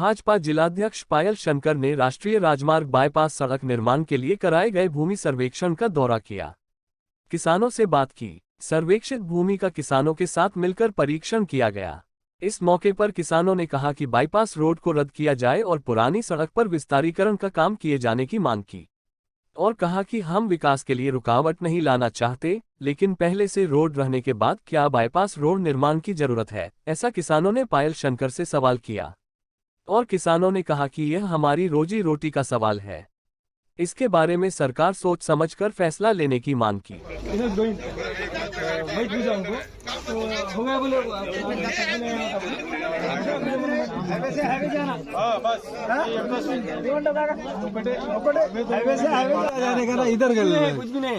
भाजपा जिलाध्यक्ष पायल शंकर ने राष्ट्रीय राजमार्ग बाईपास सड़क निर्माण के लिए कराए गए भूमि सर्वेक्षण का दौरा किया। किसानों से बात की। सर्वेक्षित भूमि का किसानों के साथ मिलकर परीक्षण किया गया। इस मौके पर किसानों ने कहा कि बाईपास रोड को रद्द किया जाए और पुरानी सड़क पर विस्तारीकरण का काम किए जाने की मांग की और कहा कि हम विकास के लिए रुकावट नहीं लाना चाहते, लेकिन पहले से रोड रहने के बाद क्या बाईपास रोड निर्माण की जरूरत है, ऐसा किसानों ने पायल शंकर से सवाल किया। और किसानों ने कहा कि यह हमारी रोजी रोटी का सवाल है, इसके बारे में सरकार सोच समझकर फैसला लेने की मांग की।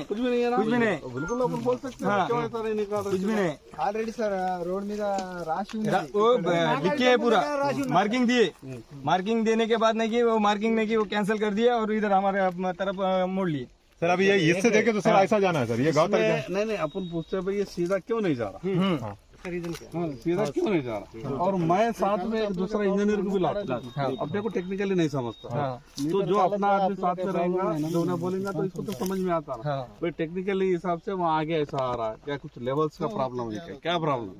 कुछ भी नहीं बिल्कुल अपन बोल सकते हैं। क्यों ऐसा नहीं निकाल? कुछ भी नहीं। ऑलरेडी सर रोड में राशि लिखे है पूरा, मार्किंग दिए, मार्किंग देने के बाद नहीं की वो मार्किंग नहीं की, वो कैंसिल कर दिया और इधर हमारे तरफ मोड़ लिए। सर अभी ये इससे देखे तो सर ऐसा जाना है सर, ये गाँव तक नहीं अपन पूछते हैं भाई ये सीधा क्यों नहीं जा रहा, सीधा क्यों नहीं जा रहा। और मैं साथ में एक दूसरा इंजीनियर को भी लाता हूँ, अपने को टेक्निकली नहीं समझता, तो जो अपना आदमी साथ में रहेगा जो उन्हें बोलेगा तो इसको तो समझ में आता ना भाई टेक्निकली हिसाब से वहाँ आगे ऐसा आ रहा है, क्या कुछ लेवल्स का प्रॉब्लम है, क्या प्रॉब्लम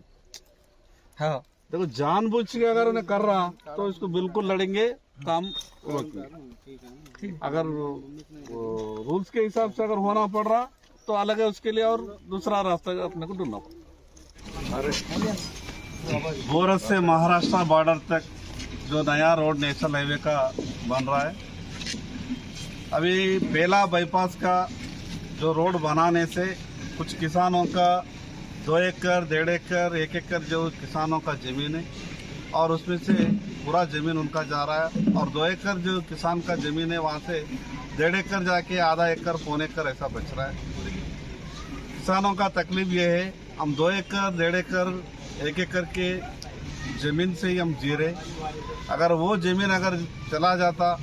है। देखो जानबूझ के अगर उन्हें कर रहा तो इसको बिल्कुल लड़ेंगे, काम रोकेंगे। अगर रूल्स के हिसाब से अगर होना पड़ रहा तो अलग है, उसके लिए और दूसरा रास्ता अपने को ढूंढना पड़ेगा। बोरस से महाराष्ट्र बॉर्डर तक जो नया रोड नेशनल हाईवे का बन रहा है, अभी पहला बाईपास का जो रोड बनाने से कुछ किसानों का 2 एकड़ 1.5 एकड़ 1 एकड़ जो किसानों का जमीन है और उसमें से पूरा जमीन उनका जा रहा है, और 2 एकड़ जो किसान का जमीन है वहाँ से 1.5 एकड़ जाके आधा एकड़ 1.25 एकड़ ऐसा बच रहा है। किसानों का तकलीफ ये है, हम 2 एकड़ 1.5 एकड़ 1 एकड़ के जमीन से ही हम जी रहे, अगर वो जमीन अगर चला जाता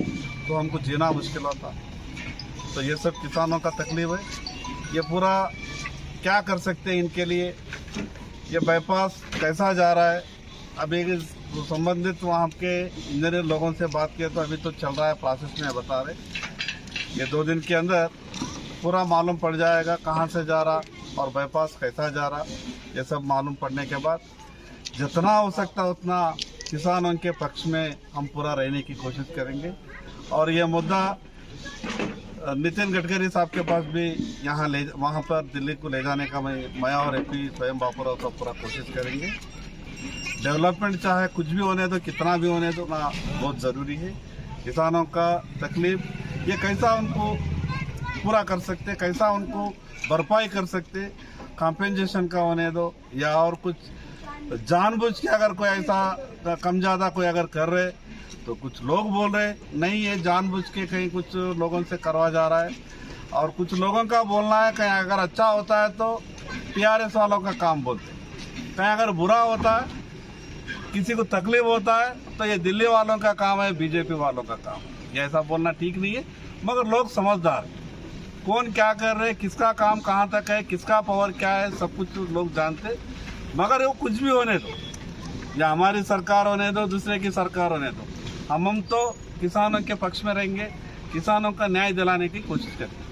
तो हमको जीना मुश्किल होता। तो ये सब किसानों का तकलीफ है। ये पूरा क्या कर सकते हैं इनके लिए, ये बाईपास कैसा जा रहा है, अभी संबंधित वहाँ के इंजीनियर लोगों से बात किया तो अभी तो चल रहा है प्रोसेस में, बता रहे ये 2 दिन के अंदर पूरा मालूम पड़ जाएगा कहाँ से जा रहा और बाईपास कैसा जा रहा। ये सब मालूम पड़ने के बाद जितना हो सकता उतना किसानों के पक्ष में हम पूरा रहने की कोशिश करेंगे। और ये मुद्दा नितिन गडकरी साहब के पास भी यहाँ वहाँ पर दिल्ली को ले जाने का मैं और एपी स्वयं बापूराव सब पूरा कोशिश करेंगे। डेवलपमेंट चाहे कुछ भी होने दो, कितना भी होने दो ना, बहुत ज़रूरी है। किसानों का तकलीफ ये कैसा उनको पूरा कर सकते, कैसा उनको भरपाई कर सकते, कॉम्पेंसेशन का होने दो या और कुछ जानबूझ के अगर कोई ऐसा कम ज़्यादा कोई अगर कर रहे तो कुछ लोग बोल रहे नहीं ये जानबूझ के कहीं कुछ लोगों से करवा जा रहा है, और कुछ लोगों का बोलना है कहीं अगर अच्छा होता है तो टीआरएस वालों का काम बोलते, कहीं अगर बुरा होता है किसी को तकलीफ होता है तो ये दिल्ली वालों का काम है, बीजेपी वालों का काम है। ये ऐसा बोलना ठीक नहीं है, मगर लोग समझदार कौन क्या कर रहे, किसका काम कहाँ तक है, किसका पावर क्या है, सब कुछ लोग जानते। मगर वो कुछ भी होने दो, या हमारी सरकार होने दो, दूसरे की सरकार होने दो, हम तो किसानों के पक्ष में रहेंगे, किसानों का न्याय दिलाने की कोशिश करेंगे।